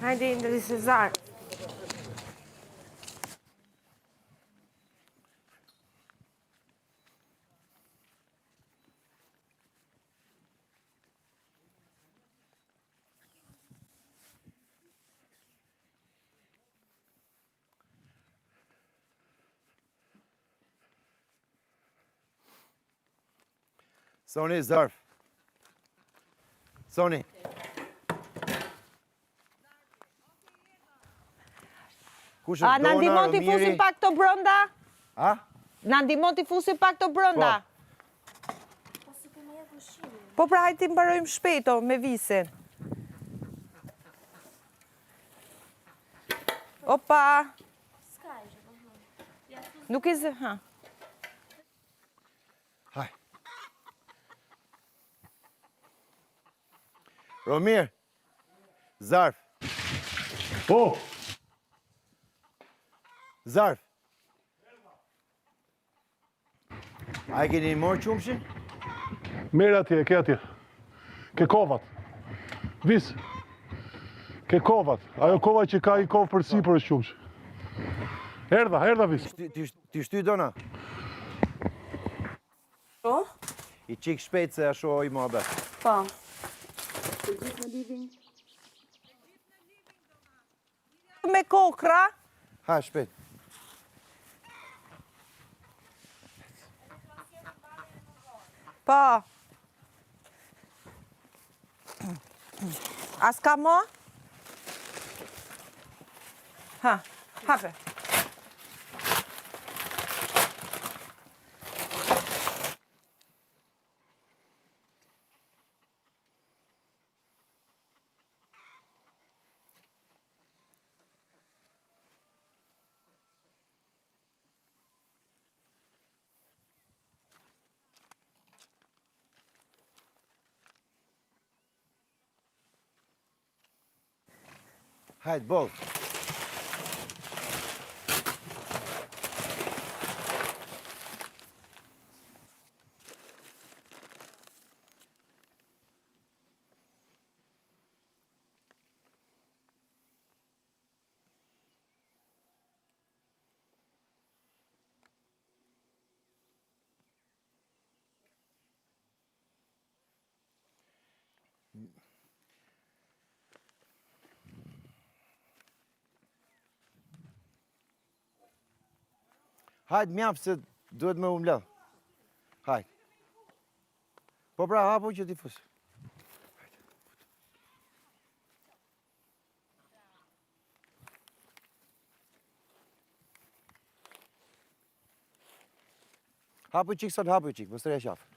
Hajde, Indri Sezar. Soni, zarf. Soni. A, në ndimon t'i fusim pak të brënda? A? Në ndimon t'i fusim pak të brënda? Po pra, hajtë t'i mbarojmë shpejto me visin. Opa! Nuk i zë, ha. Haj. Romir. Zarf. Po! Zarf. A e keni morë qumshin? Merë atje, ke atje. Ke kovat. Vis. Ke kovat. Ajo kova që ka i kovë për si për është qumsh. Erdha vis. Ti shty dona? Po? I qik shpejt se asho i më abet. Po. Me kokra? Ha, shpejt. Po. A s'ka mo? Ha, hape. Hajt, bol. Hajt, mjafë se duhet me umlel. Hajt. Po pra, hapo që t'i fusë. Hapo qik sot, hapo qik, më sërja shafë.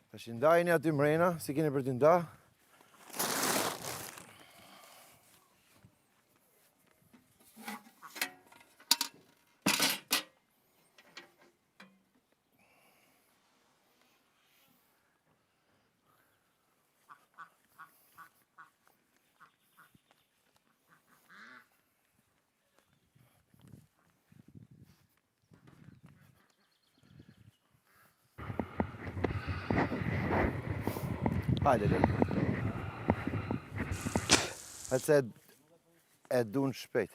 Ta shindajni aty mrena, si keni për t'i nda. Hajde, le. Hajde se e dun shpejt.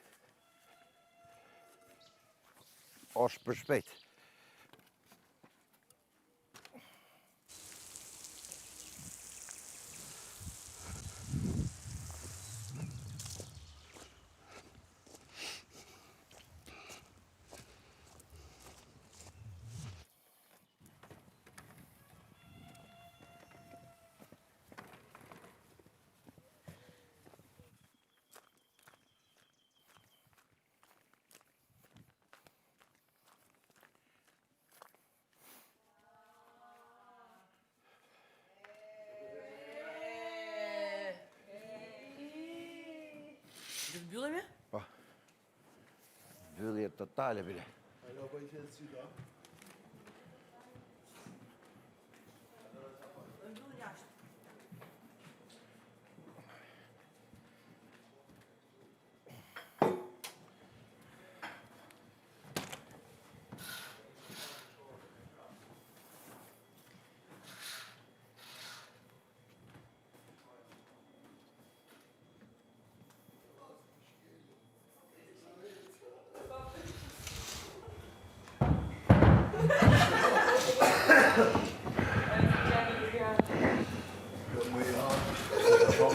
Osh për shpejt. Zbyllemi? Po. Zbyllje totale, bile. Ajo po i qenë si do?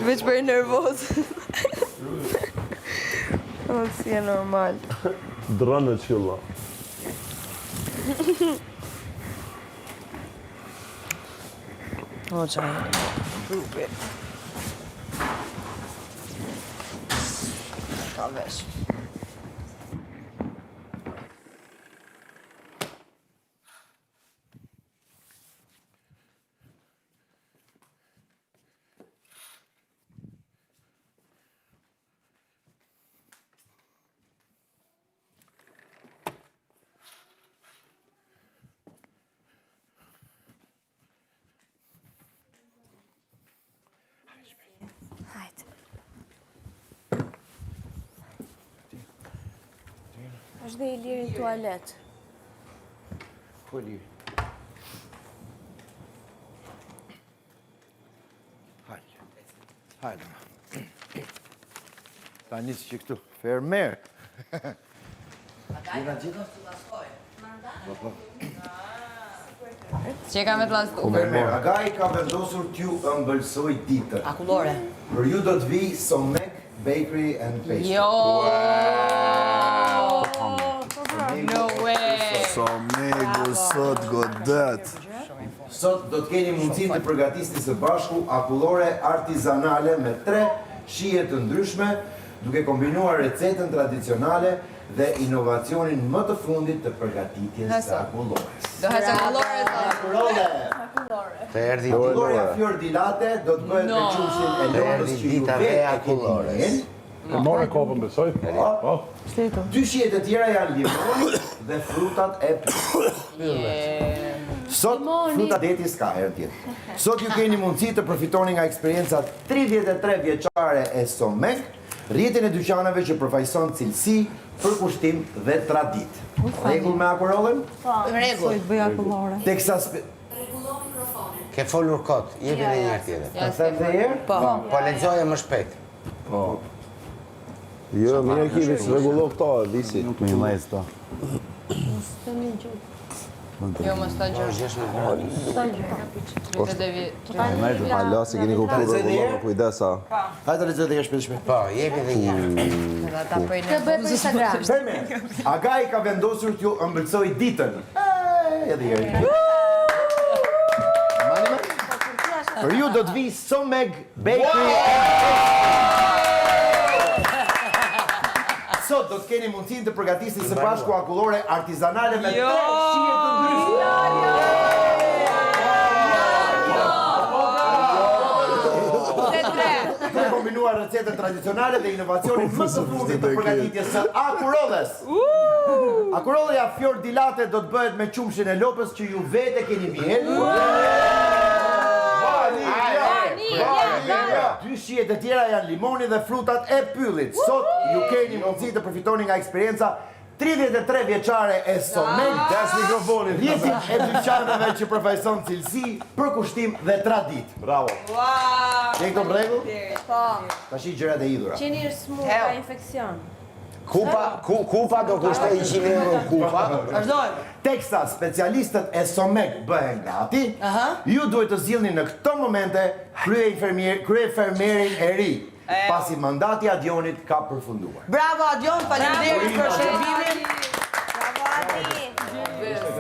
Veç për nervoz. O, si e normal. Drënë qilla. O, qaj. Grupi. Ka vesh. Është dhe i lirë në tualet. Ku lirë? Hajde. Ta njësë që këtu. Fermer. Jena gjitha? Që ka me të lastu? Fermer, Agaj ka vendosur t'ju ëmbëlsoj ditën. Akullore. Për ju do të vi Somek Bakery and Pastry. Jo! No way! Somegu sot godet. Sot do të keni mundësin të përgatisni së bashku akullore artizanale me 3 shije të ndryshme, duke kombinuar recetën tradicionale dhe inovacionin më të fundit të përgatitjes së akullores. Do hesë akullore Akullore! Akullore Fior di Latte do të bëhet me qumshin e lopës që ju vetë e keni njen. E more kopën besoj? Po. 2 shijet e tjera janë limoni dhe frutat e Sot fruta deti s'ka herë tjetër. Sot ju keni mundësi të përfitoni nga eksperienca 33 vjeçare e Somek, rrjetin e dyqaneve që përfaqëson cilësi, përkushtim dhe tradit. Rregull me akurollën? Rregull. Bëj akullore. Teksa Ke folur kot, jepi dhe njërë tjetër. Të them dhe herë? Po lexoje më shpejt. Jo, mirë ekipi, s'rregullo këto, e visi. Me lejtë ta. Jo, më sta gjërë. Alo, si keni kuptu rregullo, kujdesa. Hajde lexoj dhe herë shpejt. Po, jepi dhe njërë. Të bëj për Instagram. Fermer, Agaj ka vendosur t'ju ëmbëlsoj ditën. Edhe herë. Për ju do të vi Somek Bakery Sot do të keni mundësin të përgatisni së bashku akullore artizanale me 3 shije të ndryshme. Të kombinuar recetën tradicionale dhe inovacionin më të fundit të përgatitjes së akurollës. Akurollja Fior di Latte do të bëhet me qumshin e lopës që ju vetë keni vjen. Dy shijet e tjera janë limoni dhe frutat e pyllit. Sot ju keni mundësi të përfitoni nga eksperienca 33 vjeçare e Somek, rrjetin e dyqaneve që përfaqëson cilësi, përkushtim dhe tradit. Bravo. Je këto rregull? Po. Tash i gjërat e idhura. Qeni smur ka infekcion. Kupa do kushte 100 euro kupa. Teksa specialistët e Somek bëhen gati, ju duhet të zgjidhni në këto momente kryefermerin e ri, pasi mandati Adionit ka përfunduar. Bravo Adion, faleminderit për shërbimin. Bravo Adi.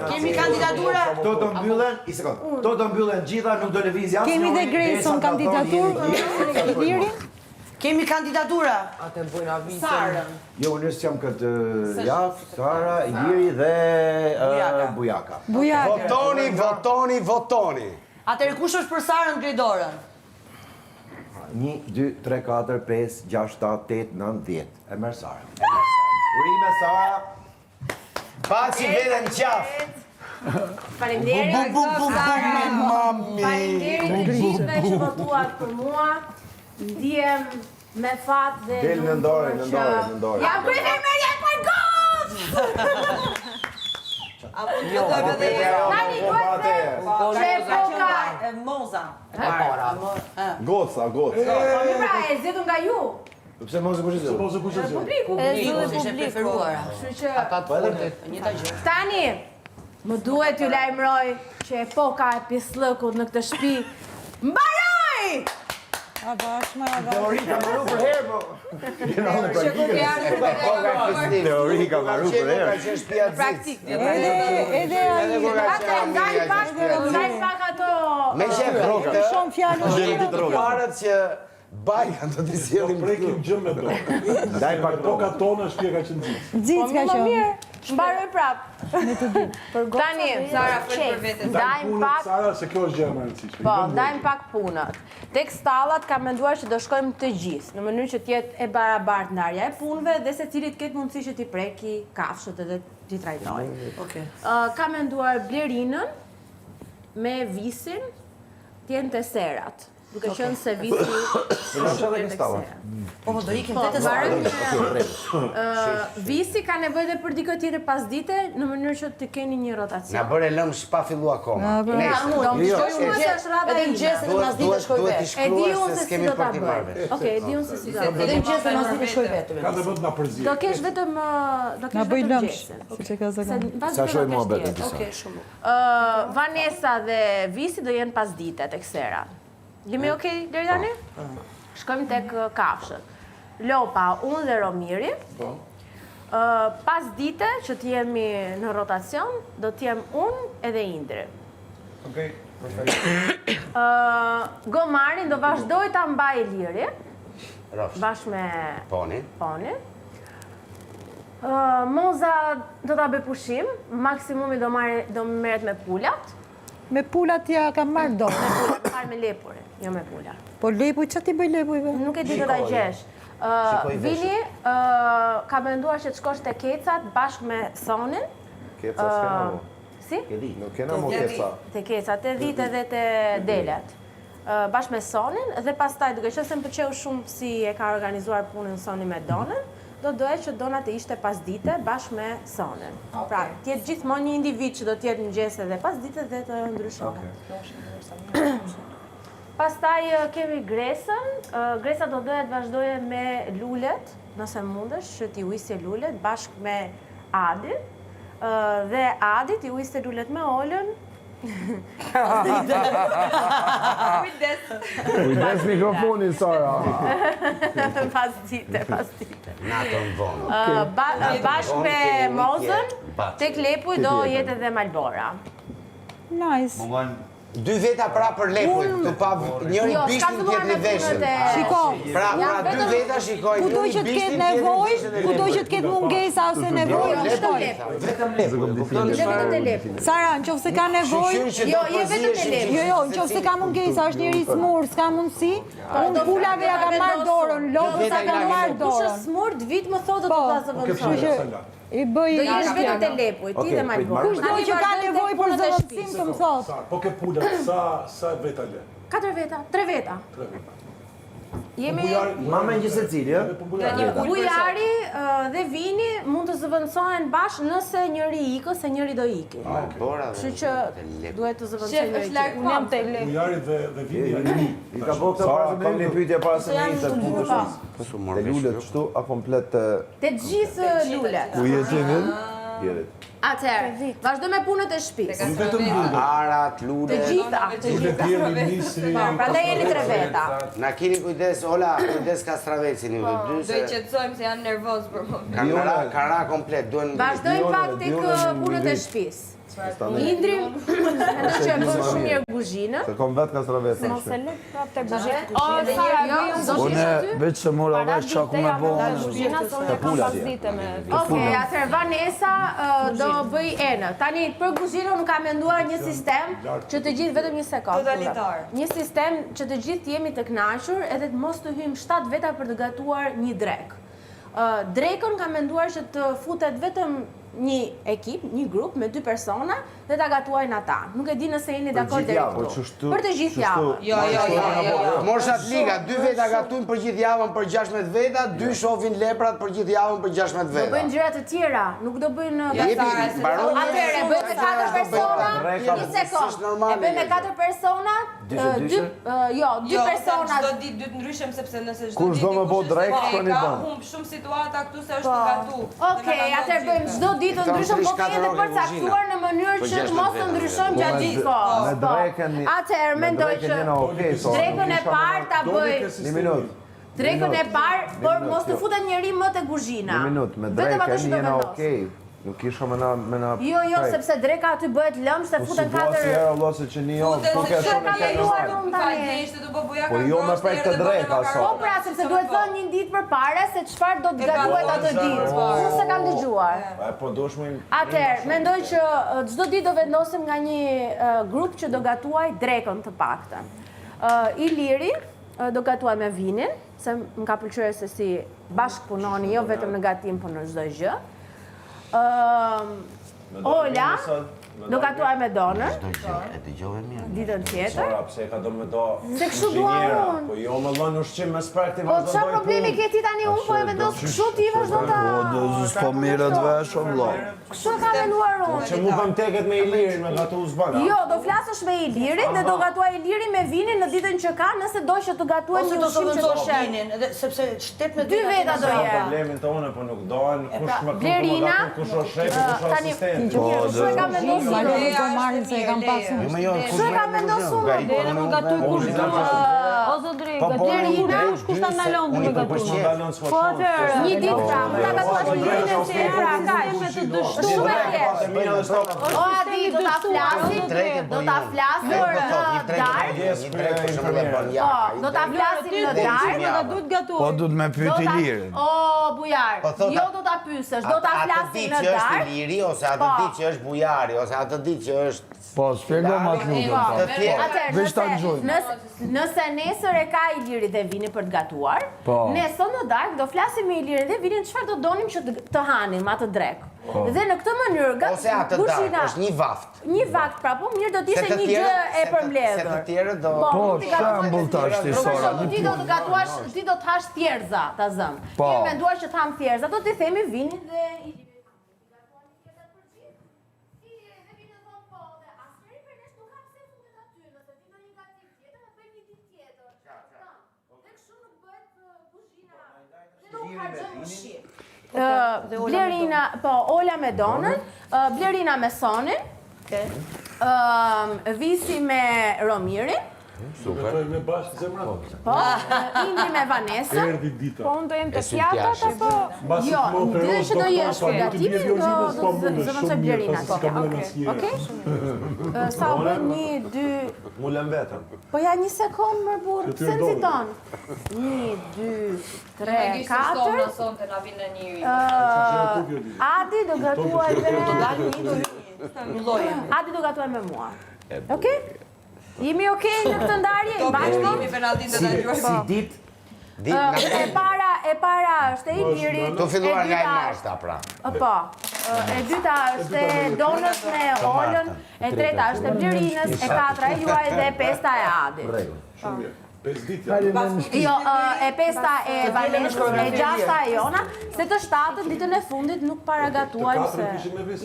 Kemi kandidatura? Këto do mbyllen, i sekond. Këto do mbyllen gjitha, nuk do lëvizja asnjëri. Kemi dhe Grayson kandidaturë, Ilirin? Kemi kandidatura? Atë bujnë avizën. Sarën. Jo, unë jam këtë javë, Sara, Iliri dhe Bujaka. Votoni. Atëherë kush është për Sarën Gredorën? 1, 2, 3, 4, 5, 6, 7, 8, 9, 10. E merr Sara. Urime Sara. Paci veten qafë. Faleminderit. Faleminderit të gjithëve që votuat për mua. Ndihem me fat dhe Del në dorë. Jam kryefermerja e Pargos! Tani duhet që e poka... Moza. Goca. Po mi pra, e zgjedhur nga ju. Pse mos e kush e zgjedhur? Publiku. Ishte preferuara. Kështu që... Ata të fundit. Njëta gjë. Tani, më duhet ju lajmëroj që epoka e pislëkut në këtë shtëpi mbaroi! A bashme, a bashme. Teori ka marru për herë, po. Teori ka marru për herë. Praktik. Edhe Ndaj pak ato... Me qef rogë, shumë fjallë parët që bajka do t'i sjellim Prekim gjë me do. Ndaj pak Toka tonë shtje ka qenë gjithë. Gjithë ka qenë. Mbaroj prap. Tani, Sara fol për veten. ndajmë pak... Sara, se kjo është gjë e më e rëndësishme. Po, ndajmë pak punët. Tek stallat kam menduar që do shkojmë të gjithë, në mënyrë që t'jetë e barabartë ndarja e punëve dhe secili të ketë mundësi që t'i preki kafshët edhe t'i trajtojë. Kam menduar Blerinën me Visin, t'jenë të serat. Duke qenë se Visi Po, do ikim Po, vetë varet Visi ka nevojë dhe për dikë tjetër pas dite në mënyrë që të keni një Na rotacion. bërë lëmë shpa fillu akoma. Do më shkojmë se është rrada Edhe ime. në gjesë dhe mas dite shkoj Duhet vetë. t'i E di shkruar unë se se si s'kemi do për ta t'i bëj. marrë. Okej, e di unë se si do ta Edhe bëj. në gjesë dhe mas dite shkoj vetë. Ka të bëtë nga përzirë. Do kesh vetëm gjesën. Sa shoj muhabet e Okej, shumë. Vanessa dhe Visi do jenë pas dite tek sera. Jemi okay deri tani? Shkojmë tek kafshët. Lopa, unë dhe Romiri. Pas dite që t'jemi në rotacion, do t'jem unë edhe Indri. Okej, Gomarin do vazhdoj ta mbaj Liri, Rofsh, bashkë me poni. Ponin. Moza do ta bëj pushim, maksimumi do merret me pulat. Me pulat ja kam marrë do. Parë me lepurin, jo me pula. Po lepuj, që ti bëj lepujve? Nuk e di do ta gjesh. Vini ka menduar që të shkosh te kecat bashkë me Sonin. Keca s'kena mo. Si? Nuk kena mo keca. Te kecat, te dhit edhe te delet. Bashkë me Sonin dhe pastaj duke qenë se më pëlqeu shumë si e ka organizuar punën Soni me Donën, do dohet që Dona të ishte pas dite bashkë me Sonin. Pra, t'jetë gjithmonë një individ që do t'jetë në gjese dhe pas dite dhe të ndryshojë. Pastaj kemi Gresën. Gresa do dohet vazhdoje me lulet, nëse mundesh, që t'i ujisje lulet bashkë me Adin. Dhe Adi t'i ujisje lulet me Olën. Kujdes mikrofonin, Sara. Pas dite. Natën vonë. Bashkë me Mozën, tek Lepuj do jetë edhe Malbora. Nice. Dy veta pra për lepujt, të pa njëri Jo, s'ka bishtin filluar tjetëri me veshën. punët e... Shiko, Pra dy veta shikoj, kudo që të ketë nevojë, kudo që të ketë mungesa ose nevojë, Jo, vetëm Lepuj. Vetëm lepujt. Jo, vetëm te Lepuj. Sara, nëse ka nevojë, Jo, je vetëm te Lepuj. jo, nëse ka mungesa, është njëri smur, s'ka mundësi, unë pulave ja kam marrë dorën, lopës ja kam marrë Kush është dorën. smurt, vit më thotë do ta zëvendësoj. I bëj... Do jesh vetëm te Lepuj, ti dhe Malbora. Kush do që ka nevojë për zëvendësim të më thotë. Po ke pulat, sa veta le? 4 veta, 3 veta. Jemi... Mama një se cili, ja? Bujari dhe Vini mund të zëvendësohen bashkë nëse njëri ikë, se njëri do iki. Kështu që duhet të zëvendësojnë njëri tjetrin. Unë jam te Lepuj. Bujarit dhe Vini. I ka bëu këtë para se me një pyetje para se me janë ishte shumë punë pa. shumë. Te lulet kështu, a komplet Te gjithë lulet. ku je ti vjen? Jerit. Atëherë, vazhdo me punët e shtëpisë. Vetëm lulet. Arat, Të lulet. gjitha. Lulet djeli, nisri. Prandaj jeni 3 veta. Na keni kujdes, Ola, kujdes kastravecin ju dy Do i se qetësojmë se janë nervoz për moment. kara komplet, duen... Vazhdojmë pak tek punët e shtëpisë. Indri, mendoj që e bën shumë mirë kuzhinën. Se kom vet kastravecën. O, Sara, jo, do shish aty? veç se mora veç çka ku më bëu. Okej, atëherë Vanessa do bëj enët. Tani për kuzhinën unë kam menduar një sistem që të gjithë vetëm një sekondë. Totalitar. Një sistem që të gjithë jemi të kënaqur edhe të mos të hyjmë 7 veta për të gatuar një drek. Drekën kam menduar që të futet vetëm një ekip, një grup me 2 persona dhe ta gatuajnë ata. Nuk e di nëse jeni dakord deri këtu. Për të gjithë javën. Jo. Morshat liga, 2 veta gatujnë për gjithë javën për 16 veta, 2 shohin leprat për gjithë javën për 16 Do veta. bëjnë gjëra të tjera, nuk do bëjnë... Jepi, baron. Atëherë, bëjmë me 4 persona, një sekond. E bëjmë me 4 persona, 2 persona. Çdo ditë dy të ndryshëm sepse nëse çdo Kur s'do më bëu drejt, shkoni bën. Humb shumë situata këtu se është gatu. Okej, atëherë bëjmë çdo ditë ditë të ndryshojmë, po të jetë përcaktuar në mënyrë që të mos të ndryshojmë gjatë gjithë kohës. Me drekën... Atëherë mendoj që drekën e parë ta bëj. Një minutë. Drekën e parë, por mos të futet njëri më te kuzhina. Një minutë, me drekën jena okej. Nuk isha me na... Jo, sepse dreka aty bëhet lëmsh se futen 4... Su bua lose që një jo, nuk e shumë në kaluar unë tani. Po jo me prek të dreka, so. Po pra, sepse duhet thënë një ditë përpara se çfarë do të gatuhet atë ditë. Unë se kam dëgjuar. Po dushmë... Atëherë, mendoj që çdo ditë do vendosim nga një grup që do gatuaj drekën të paktën. Iliri do gatuaj me vinin, se më ka pëlqyer se si bashkëpunoni jo vetëm në gatim, por në çdo gjë. Ola do gatuaj me donër. E dëgjove mirë. Ditën tjetër. Pse ka do me do... Se kështu dua unë. Po jo me lënë ushqim me sprek ti Po vazhdoj çfarë problemi ke ti tani unë po e vendos kështu ti vazhdon ta. Po mirë të veshëm vëlla. Kështu e kam menduar unë. Që mu kam teket me Ilirin me gatu zbana. Jo, do flasësh me Ilirin dhe do gatuaj Ilirin me vinin në ditën që ka, nëse do që të gatuaj një ushqim që do shen. Sepse shtet me Dy veta do jetë. Problemin tonë po nuk doan kush më Blerina, kush është shefi, kush është asistenti. Kështu e kam vendosur. Po marrin se e kam pasur. Kështu e kam vendosur. Dere më gatu kush o zotëri, Blerina, kush ta ndalon të më gatu. Po atëherë, një ditë pra, më ta gatuash Ilirin se era kaq me të dështuar. Shumë e thjeshtë. O Adi, do ta flasim, do ta flasim në darkë. Do ta flasim në darkë. Po du të me pyet Ilirin. O Bujar, jo do ta pyesësh, do ta flasim në Atë ditë që është darkë. Iliri, ose atë ditë që është Bujari, ose atë ditë që është... Po, shpjego ma të lutem. Veç ta dëgjojmë. Nëse nesër e ka Iliri dhe vini për të gatuar, ne sot në darkë do flasim me Ilirin dhe vinin çfarë do donim që të hanim atë drek. Dhe në këtë mënyrë, Ose atë darkë, është një vaft. Një vakt, pra po mirë do t'ishte një gjë e përmbledhur. Se të tjerë do... Po, shembull tash ti sora. Ti do të gatuash, ti do të hash thjerza, ta zëm. Po. Ti menduar që të ham thjerza, do t'i themi vinin dhe Blerina, po, Ola me donën, Blerina me sonin, Visi me Romirin, Me bashkë zemra. po, Indri me Vanessa. Erdi dita. Po, unë do jem të fjatat, apo? Mbasi Jo, të më dhe operosh që do jesh doktor, për gatimin, do zëvëndësoj Blerina. Okej? Sa u bën 1, 2... Mu lëm vetëm. Po ja një sekund më burë, pse nëziton? 1, 2, 3, 4... Adi do gatuaj me... Adi do gatuaj me mua. Okej? Jemi okej në këtë ndarje? I bashkë? Si ditë, E para është e Iliri. Tu filluar nga e mashta, pra. Po. E dyta është e Donës me Olën, e treta është e Blerinës, e katra e juaj dhe e pesta e Adit. Jo, e pesta e Valensës, e gjashta e Jona, se të shtatën ditën e fundit nuk paragatuajmë se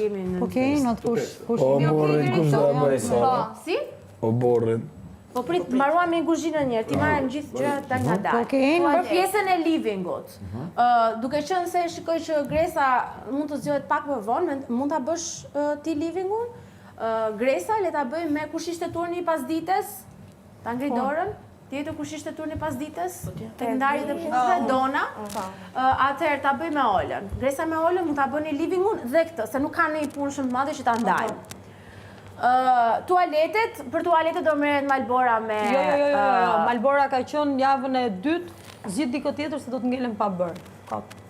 jemi në... Okej, në të kush... O borrin kush do bëj sot? Po, si? O borrin. Po prit, mbaruam me kuzhinën njërë, ti marrëm gjithë gjërat ta nga dalë. Për pjesën e livingut, duke qenë se shikoj që Gresa mund të zgjohet pak më vonë, mund ta bësh ti livingun? Gresa, le ta bëjmë me kush ishte turni pas ditës? Ta ngri dorën? Tjetër kush ishte turni pas ditës? Tek ndarjet e punëve, Dona. Atëherë ta bëj me Olën. Gresa me Olën mund ta bëni livingun dhe këtë, se nuk kanë një punë shumë të madhe që ta ndajmë. Tualetet, për tualetet do merret Malbora me... Jo, Malbora ka qenë javën e dytë, zgjidh dikë tjetër se do të ngelen pa bërë.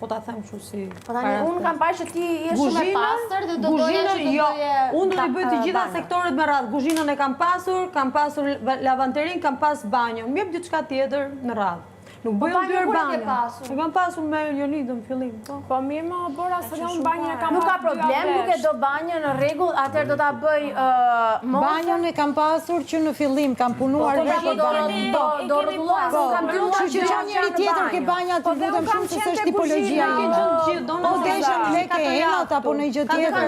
Po ta them kështu si... Po tani, unë kam parë që ti je shumë e pastër dhe do doja që të bëje... Unë do t'i bëj të gjitha sektorët me radhë. Kuzhinën e kam pasur lavanderin, kam pas banjo. Më jep diçka tjetër me radhë. Nuk bëj unë dyer banjo. E kam pasur me Jonidën në fillim. Po mirë më Bora, se unë banjën e kam... Nuk ka problem, nuk e do banjën në rregull, atëherë do ta bëj banjon e kam pasur që në fillim kam punuar vetë do rregullohem, kam dy muaj që çan njëri tjetër ke banja të lutem shumë se s'është tipologjia ime. Po desha me ke hemat apo në gjë tjetër.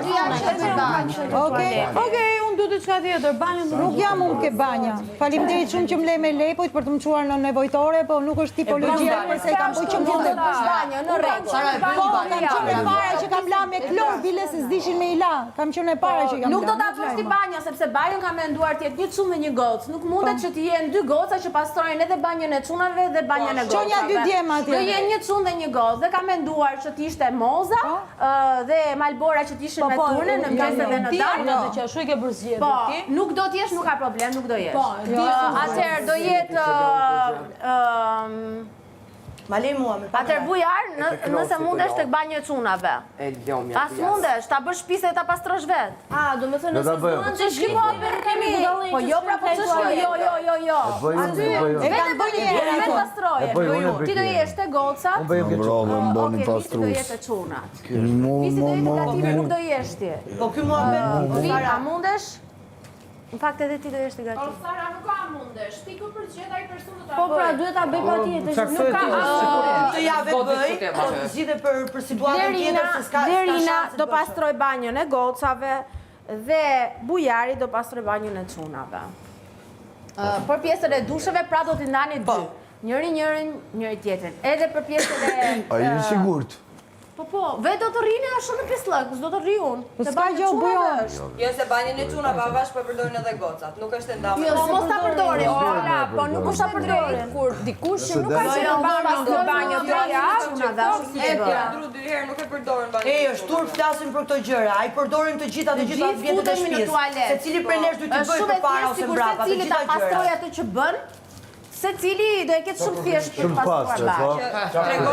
Okej, unë unë du diçka tjetër, banjën Nuk jam unë ke banja. Faleminderit shumë që më le me lepojt për të më çuar në nevojtore, po nuk është tipologjia se kam bëj që më në banjë, në rregull. Po, kam qenë e para që kam la me klor, bile se s'dishin me i la. Kam qenë e para që kam la. Nuk do ta bësh ti banja, sepse banjën ka menduar të jetë një çunë dhe një gocë. Nuk mundet që të jenë dy goca që pastrojnë edhe banjën e çunave dhe banjën e gocave. Çonja dy djema atje. Do jenë një çunë dhe një gocë. Dhe ka menduar që të ishte moza dhe malbora që të ishin me turne në mëngjes dhe në darkë. që ashtu i ke përzgjedhur Po, ti. nuk do t'jesh, nuk ka problem, nuk do jesh. Po, atëherë do jetë Malej mua me. atëherë bujar, nëse mundesh tek banjë e çunave. As mundesh, ta bësh shtëpisë dhe ta pastrosh vet. Do të thënë ta bëjmë. Që shkimo kemi. Po jo, pra po ç'është jo. Aty vetë bëni vetë pastroje. Ti do jesh te goca. Mboni Okej, ti do jesh te çunat. Ti do jesh gativi, nuk do jesh ti. Po ky muhabet. A mundesh? Në fakt edhe ti do jesh të gati. Sara nuk ka mundesh. Ti ku përgjigjet ai person do ta Po pra duhet ta bëj patjetër. Nuk ka të javë bëj, po të zgjidhe për situatën tjetër se s'ka. Lerina do pastroj banjën e gocave dhe bujari do pastroj banjën e çunave. Për pjesën e dusheve pra do t'i ndani dy. Njëri tjetrin. Edhe për pjesën e A je sigurt? Po, vetë do të rrini ashtu në pislëk, s'do të rri unë. Po s'ka gjë u bëjon. Jo se banjën e çunave avash po përdorin edhe gocat. Nuk është e ndamë. Jo, mos ta përdorin. Po nuk mos ta përdorin. Kur dikush që nuk ka qenë në banjë 3 javë, çuna dash. Dru 2 herë nuk e përdorin banjën. Është turp flasim për këto gjëra. Ai përdorin të gjitha vjetët e shtëpisë. Secili prej nesh duhet të bëjë përpara ose mbrapa të gjitha gjërat. Pastroj atë që bën, secili do e ketë shumë thjesht për të pastruar banjën.